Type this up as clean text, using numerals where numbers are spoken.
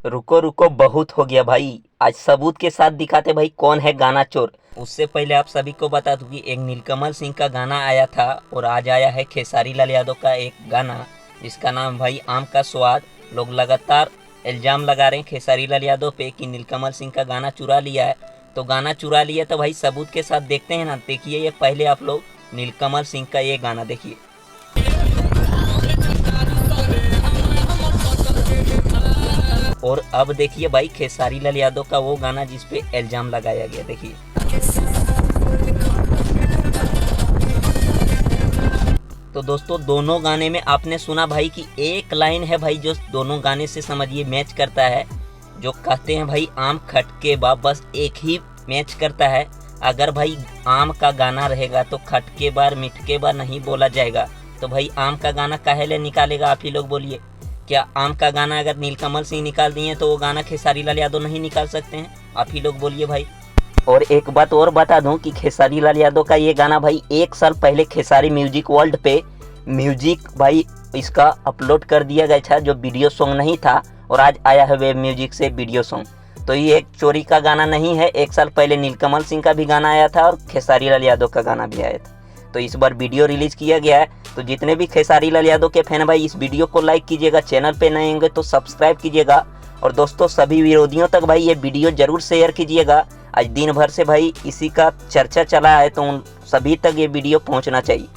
रुको रुको, बहुत हो गया भाई। आज सबूत के साथ दिखाते भाई कौन है गाना चोर। उससे पहले आप सभी को बता दूं कि एक नीलकमल सिंह का गाना आया था और आज आया है खेसारी लाल यादव का एक गाना जिसका नाम भाई आम का स्वाद। लोग लगातार इल्जाम लगा रहे हैं खेसारी लाल यादव पे कि नीलकमल सिंह का गाना चुरा लिया है। तो गाना चुरा लिया तो भाई सबूत के साथ देखते हैं ना। देखिए ये पहले आप लोग नीलकमल सिंह का ये गाना देखिए। और अब देखिए भाई खेसारी लाल यादव का वो गाना जिसपे इल्जाम लगाया गया, देखिए। तो दोस्तों दोनों गाने में आपने सुना भाई कि एक लाइन है भाई जो दोनों गाने से समझिए मैच करता है। जो कहते हैं भाई आम खटके बा, बस एक ही मैच करता है। अगर भाई आम का गाना रहेगा तो खटके बार मिठके बार नहीं बोला जाएगा। तो भाई आम का गाना काहे ले निकालेगा, आप ही लोग बोलिए। क्या आम का गाना अगर नीलकमल सिंह निकाल दिए तो वो गाना खेसारी लाल यादव नहीं निकाल सकते हैं? आप ही लोग बोलिए भाई। और एक बात और बता दूं कि खेसारी लाल यादव का ये गाना भाई 1 साल पहले खेसारी म्यूजिक वर्ल्ड पे म्यूजिक भाई इसका अपलोड कर दिया गया था, जो वीडियो सॉन्ग नहीं था, और आज आया है वेब म्यूजिक से वीडियो सॉन्ग। तो ये एक चोरी का गाना नहीं है। 1 साल पहले नीलकमल सिंह का भी गाना आया था और खेसारी लाल यादव का गाना भी आया था। तो इस बार वीडियो रिलीज किया गया है। तो जितने भी खेसारी लाल यादव के फैन भाई इस वीडियो को लाइक कीजिएगा, चैनल पे नए होंगे तो सब्सक्राइब कीजिएगा, और दोस्तों सभी विरोधियों तक भाई ये वीडियो जरूर शेयर कीजिएगा। आज दिन भर से भाई इसी का चर्चा चला है तो उन सभी तक ये वीडियो पहुंचना चाहिए।